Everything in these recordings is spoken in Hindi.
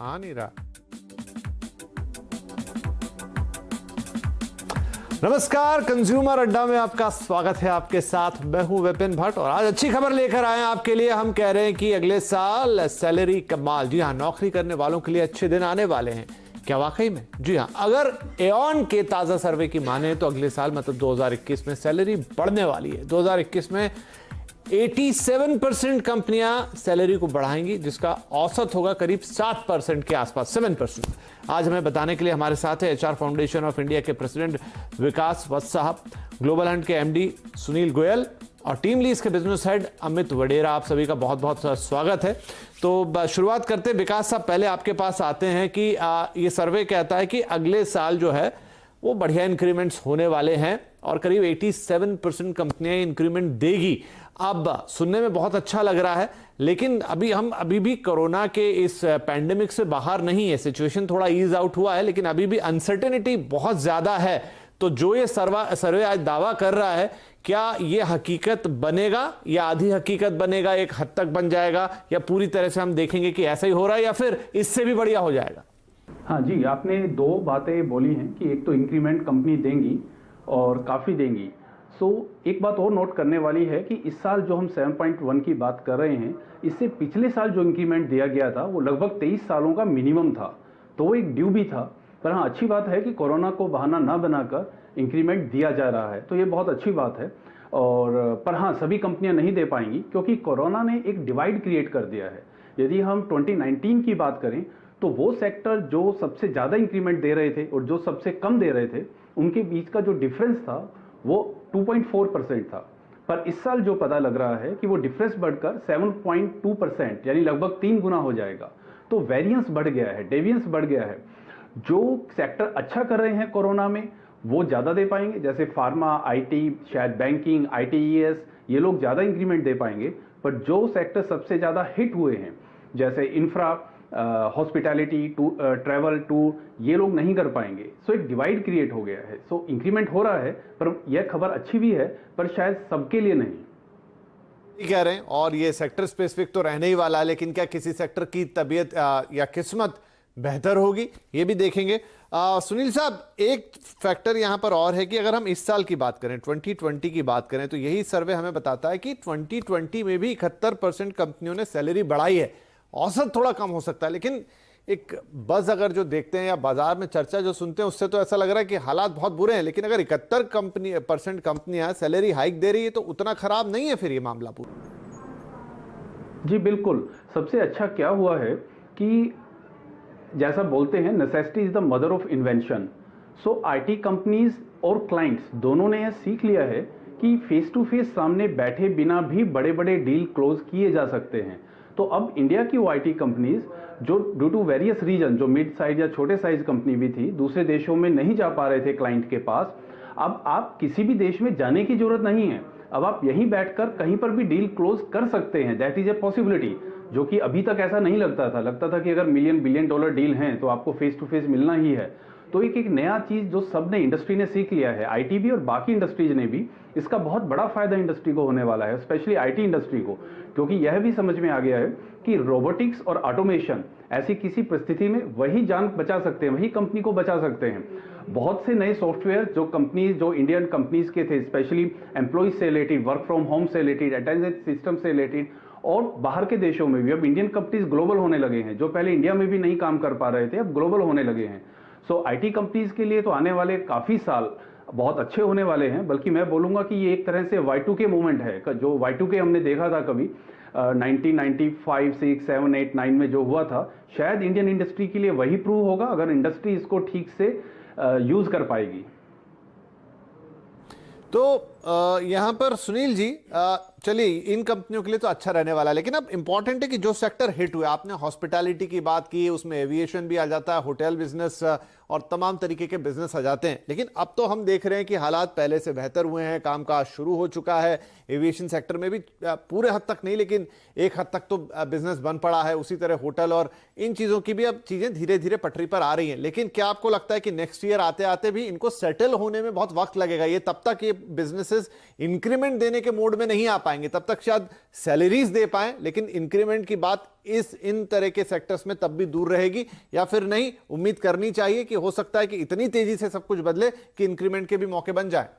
आ नहीं रहा। नमस्कार, कंज्यूमर अड्डा में आपका स्वागत है। आपके साथ मैं हूं विपिन भट्ट और आज अच्छी खबर लेकर आए हैं आपके लिए। हम कह रहे हैं कि अगले साल सैलरी कमाल। जी हां, नौकरी करने वालों के लिए अच्छे दिन आने वाले हैं। क्या वाकई में? जी हां, अगर एऑन के ताजा सर्वे की माने तो अगले साल मतलब 2021 में सैलरी बढ़ने वाली है। 2021 में 87% कंपनियां सैलरी को बढ़ाएंगी, जिसका औसत होगा करीब 7% के आसपास, 7%। आज हमें बताने के लिए हमारे साथ है एचआर फाउंडेशन ऑफ इंडिया के प्रेसिडेंट विकास वत्स साहब, ग्लोबल हंट के एमडी सुनील गोयल और टीम लीज के बिजनेस हेड अमित वडेरा। आप सभी का बहुत बहुत स्वागत है। तो शुरुआत करते हैं विकास साहब, पहले आपके पास आते हैं कि ये सर्वे कहता है कि अगले साल जो है वो बढ़िया इंक्रीमेंट्स होने वाले हैं और करीब 87% कंपनियां इंक्रीमेंट देगी। अब सुनने में बहुत अच्छा लग रहा है, लेकिन हम अभी भी कोरोना के इस पैंडेमिक से बाहर नहीं है। सिचुएशन थोड़ा ईज आउट हुआ है, लेकिन अभी भी अनसर्टेनिटी बहुत ज्यादा है। तो जो ये सर्वे आज दावा कर रहा है, क्या ये हकीकत बनेगा या आधी हकीकत बनेगा, एक हद तक बन जाएगा, या पूरी तरह से हम देखेंगे कि ऐसा ही हो रहा है या फिर इससे भी बढ़िया हो जाएगा? हाँ जी, आपने दो बातें बोली हैं कि एक तो इंक्रीमेंट कंपनी देंगी और काफ़ी देंगी। एक बात और नोट करने वाली है कि इस साल जो हम 7.1 की बात कर रहे हैं, इससे पिछले साल जो इंक्रीमेंट दिया गया था वो लगभग 23 सालों का मिनिमम था, तो वो एक ड्यू भी था। पर हाँ, अच्छी बात है कि कोरोना को बहाना ना बनाकर इंक्रीमेंट दिया जा रहा है, तो ये बहुत अच्छी बात है। और पर हाँ, सभी कंपनियां नहीं दे पाएंगी क्योंकि कोरोना ने एक डिवाइड क्रिएट कर दिया है। यदि हम 2019 की बात करें तो वो सेक्टर जो सबसे ज़्यादा इंक्रीमेंट दे रहे थे और जो सबसे कम दे रहे थे, उनके बीच का जो डिफरेंस था वो 2.4% था। पर इस साल जो पता लग रहा है कि वो डिफरेंस बढ़कर 7.2% यानी लगभग 3 गुना हो जाएगा। तो वेरिएंस बढ़ गया है, डेविएंस बढ़ गया है। जो सेक्टर अच्छा कर रहे हैं कोरोना में वो ज़्यादा दे पाएंगे, जैसे फार्मा, आईटी, शायद बैंकिंग, आईटीईएस, ये लोग ज़्यादा इंक्रीमेंट दे पाएंगे। पर जो सेक्टर सबसे ज़्यादा हिट हुए हैं, जैसे इंफ्रा, हॉस्पिटैलिटी, ट्रैवल, टूर, ये लोग नहीं कर पाएंगे। एक डिवाइड क्रिएट हो गया है। इंक्रीमेंट हो रहा है, पर यह खबर अच्छी भी है, पर शायद सबके लिए नहीं। कह रहे हैं और ये सेक्टर स्पेसिफिक तो रहने ही वाला है, लेकिन क्या किसी सेक्टर की तबीयत या किस्मत बेहतर होगी, ये भी देखेंगे। सुनील साहब, एक फैक्टर यहां पर और है कि अगर हम इस साल की बात करें, 2020 की बात करें, तो यही सर्वे हमें बताता है कि 2020 में भी 71% कंपनियों ने सैलरी बढ़ाई है। औसत थोड़ा कम हो सकता है, लेकिन एक बज़ अगर जो देखते हैं या बाजार में चर्चा जो सुनते हैं, उससे तो ऐसा लग रहा है कि हालात बहुत बुरे हैं। लेकिन अगर 71% कंपनियां सैलरी हाइक दे रही है तो उतना खराब नहीं है फिर ये मामला पूरा। जी बिल्कुल, सबसे अच्छा क्या हुआ है कि जैसा बोलते हैं, necessity is the mother of invention. IT companies और क्लाइंट्स दोनों ने यह सीख लिया है कि फेस टू फेस सामने बैठे बिना भी बड़े बड़े डील क्लोज किए जा सकते हैं। तो अब इंडिया की वो आईटी कंपनीज जो ड्यू टू वेरियस रीजन, जो मिड साइज या छोटे साइज कंपनी भी थी, दूसरे देशों में नहीं जा पा रहे थे क्लाइंट के पास, अब आप किसी भी देश में जाने की जरूरत नहीं है। अब आप यहीं बैठकर कहीं पर भी डील क्लोज कर सकते हैं। दैट इज ए पॉसिबिलिटी, जो कि अभी तक ऐसा नहीं लगता था। लगता था कि अगर मिलियन बिलियन डॉलर डील हैं तो आपको फेस टू फेस मिलना ही है। तो एक नया चीज जो सबने, इंडस्ट्री ने सीख लिया है, आईटी भी और बाकी इंडस्ट्रीज ने भी, इसका बहुत बड़ा फायदा इंडस्ट्री को होने वाला है, स्पेशली आईटी इंडस्ट्री को, क्योंकि यह भी समझ में आ गया है कि रोबोटिक्स और ऑटोमेशन ऐसी किसी परिस्थिति में वही जान बचा सकते हैं, वही कंपनी को बचा सकते हैं। बहुत से नए सॉफ्टवेयर जो इंडियन कंपनीज के थे, स्पेशली एम्प्लॉइज से रिलेटेड, वर्क फ्रॉम होम से रिलेटेड, अटेंडेंस सिस्टम से रिलेटेड, और बाहर के देशों में भी अब इंडियन कंपनीज ग्लोबल होने लगे हैं। जो पहले इंडिया में भी नहीं काम कर पा रहे थे, अब ग्लोबल होने लगे हैं। आईटी कंपनीज के लिए तो आने वाले काफी साल बहुत अच्छे होने वाले हैं। बल्कि मैं बोलूंगा कि ये एक तरह से Y2K मूवमेंट है। जो Y2K हमने देखा था कभी 1995, 6, 7, 8, 9 में जो हुआ था, शायद इंडियन इंडस्ट्री के लिए वही प्रूव होगा, अगर इंडस्ट्री इसको ठीक से यूज कर पाएगी। तो यहां पर सुनील जी, चलिए इन कंपनियों के लिए तो अच्छा रहने वाला है, लेकिन अब इंपॉर्टेंट है कि जो सेक्टर हिट हुए, आपने हॉस्पिटैलिटी की बात की, उसमें एविएशन भी आ जाता है, होटल बिजनेस और तमाम तरीके के बिजनेस आ जाते हैं। लेकिन अब तो हम देख रहे हैं कि हालात पहले से बेहतर हुए हैं, कामकाज शुरू हो चुका है। एविएशन सेक्टर में भी पूरे हद तक नहीं, लेकिन एक हद तक तो बिजनेस बन पड़ा है। उसी तरह होटल और इन चीजों की भी अब चीजें धीरे धीरे पटरी पर आ रही हैं। लेकिन क्या आपको लगता है कि नेक्स्ट ईयर आते आते भी इनको सेटल होने में बहुत वक्त लगेगा? ये तब तक ये बिजनेसेस इंक्रीमेंट देने के मोड में नहीं आ पाएंगे, तब तक शायद सैलरीज दे पाएं, लेकिन इंक्रीमेंट की बात इन तरह के सेक्टर्स में तब भी दूर रहेगी, या फिर नहीं उम्मीद करनी चाहिए कि हो सकता है कि इतनी तेजी से सब कुछ बदले कि इंक्रीमेंट के भी मौके बन जाए?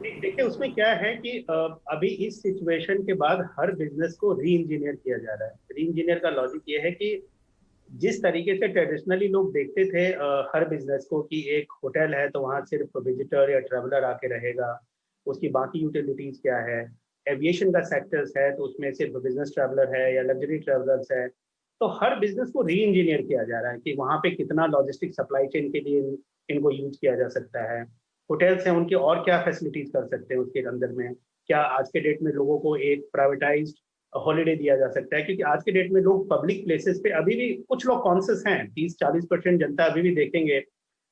देखिए, उसमें क्या है कि अभी इस सिचुएशन के बाद हर बिजनेस को री इंजीनियर किया जा रहा है। री इंजीनियर का लॉजिक ये है कि जिस तरीके से ट्रेडिशनली लोग देखते थे हर बिजनेस को कि एक होटल है तो वहाँ सिर्फ विजिटर या ट्रैवलर आके रहेगा, उसकी बाकी यूटिलिटीज क्या है। एविएशन का सेक्टर्स है तो उसमें सिर्फ बिजनेस ट्रैवलर है या लग्जरी ट्रैवलर्स है। तो हर बिजनेस को री इंजीनियर किया जा रहा है कि वहाँ पे कितना लॉजिस्टिक सप्लाई चेन के लिए इनको यूज किया जा सकता है। होटल्स हैं, उनकी और क्या फैसिलिटीज कर सकते हैं उसके अंदर में। क्या आज के डेट में लोगों को एक प्राइवेटाइज्ड हॉलिडे दिया जा सकता है, क्योंकि आज के डेट में लोग पब्लिक प्लेसेस पे अभी भी कुछ लोग कॉन्शियस हैं, 30-40% जनता अभी भी देखेंगे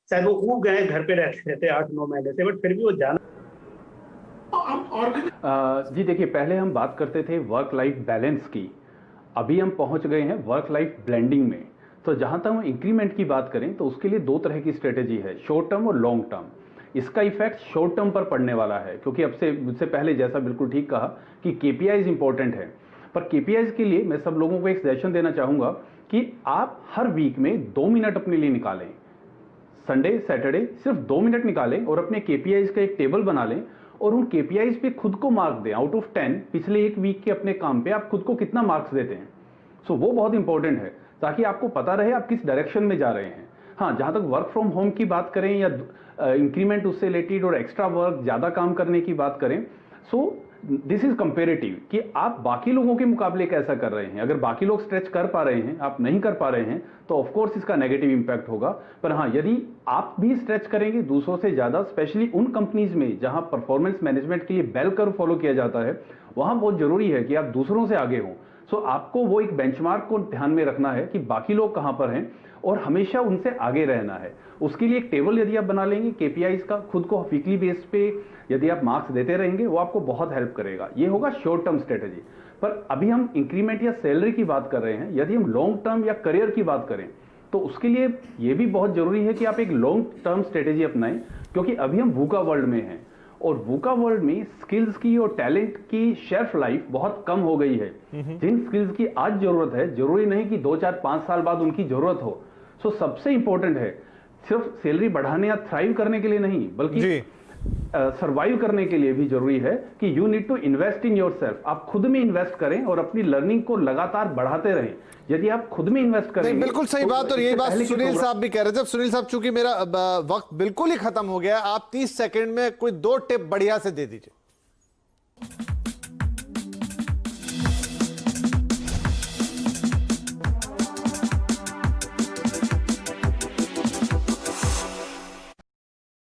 शायद वो ऊब गए घर पे रहते 8-9 महीने से, बट फिर भी वो जाना। जी देखिए, पहले हम बात करते थे वर्क लाइफ बैलेंस की, अभी हम पहुंच गए हैं वर्क लाइफ ब्लेंडिंग में। तो जहां तक हम इंक्रीमेंट की बात करें तो उसके लिए दो तरह की स्ट्रेटेजी है, शॉर्ट टर्म और लॉन्ग टर्म। इसका इफेक्ट शॉर्ट टर्म पर पड़ने वाला है, क्योंकि अब से मुझसे पहले जैसा बिल्कुल ठीक कहा कि केपीआईज इंपॉर्टेंट है, पर केपीआईज के लिए मैं सब लोगों को एक सजेशन देना चाहूंगा कि आप हर वीक में 2 मिनट अपने लिए निकालें, संडे सैटरडे सिर्फ 2 मिनट निकालें और अपने केपीआईज का एक टेबल बना लें और उन केपीआईज पे खुद को मार्क दें। आउट ऑफ 10 पिछले एक वीक के अपने काम पे आप खुद को कितना मार्क्स देते हैं। सो वो बहुत इंपॉर्टेंट है, ताकि आपको पता रहे आप किस डायरेक्शन में जा रहे हैं। हाँ, जहां तक वर्क फ्रॉम होम की बात करें या इंक्रीमेंट उससे रिलेटेड और एक्स्ट्रा वर्क ज्यादा काम करने की बात करें, सो दिस इज कंपेरेटिव कि आप बाकी लोगों के मुकाबले कैसा कर रहे हैं। अगर बाकी लोग स्ट्रेच कर पा रहे हैं, आप नहीं कर पा रहे हैं, तो ऑफ कोर्स इसका नेगेटिव इंपैक्ट होगा। पर हाँ, यदि आप भी स्ट्रेच करेंगे दूसरों से ज्यादा, स्पेशली उन कंपनीज में जहां परफॉर्मेंस मैनेजमेंट के लिए बेल कर्व फॉलो किया जाता है, वहां बहुत जरूरी है कि आप दूसरों से आगे हों। सो आपको वो एक बेंचमार्क को ध्यान में रखना है कि बाकी लोग कहां पर हैं और हमेशा उनसे आगे रहना है। उसके लिए एक टेबल यदि आप बना लेंगे केपीआईज का, खुद को वीकली बेस पे यदि आप मार्क्स देते रहेंगे, वो आपको बहुत हेल्प करेगा। ये होगा शॉर्ट टर्म स्ट्रेटेजी। पर अभी हम इंक्रीमेंट या सैलरी की बात कर रहे हैं। यदि हम लॉन्ग टर्म या करियर की बात करें तो उसके लिए ये भी बहुत जरूरी है कि आप एक लॉन्ग टर्म स्ट्रेटेजी अपनाएं, क्योंकि अभी हम वूका वर्ल्ड में हैं और वूका वर्ल्ड में स्किल्स की और टैलेंट की शेल्फ लाइफ बहुत कम हो गई है। जिन स्किल्स की आज जरूरत है, जरूरी नहीं कि 2, 4, 5 साल बाद उनकी जरूरत हो। सो सबसे इंपॉर्टेंट है, सिर्फ सैलरी बढ़ाने या थ्राइव करने के लिए नहीं, बल्कि सर्वाइव करने के लिए भी जरूरी है कि you need to invest in yourself. आप खुद में इन्वेस्ट करें और अपनी लर्निंग को लगातार बढ़ाते रहें। यदि आप खुद में इन्वेस्ट करेंगे, बिल्कुल सही बात। और यही बात सुनील साहब भी कह रहे थे। सुनील साहब, चूंकि मेरा वक्त बिल्कुल ही खत्म हो गया, आप 30 सेकंड में कोई 2 टिप बढ़िया से दे दीजिए।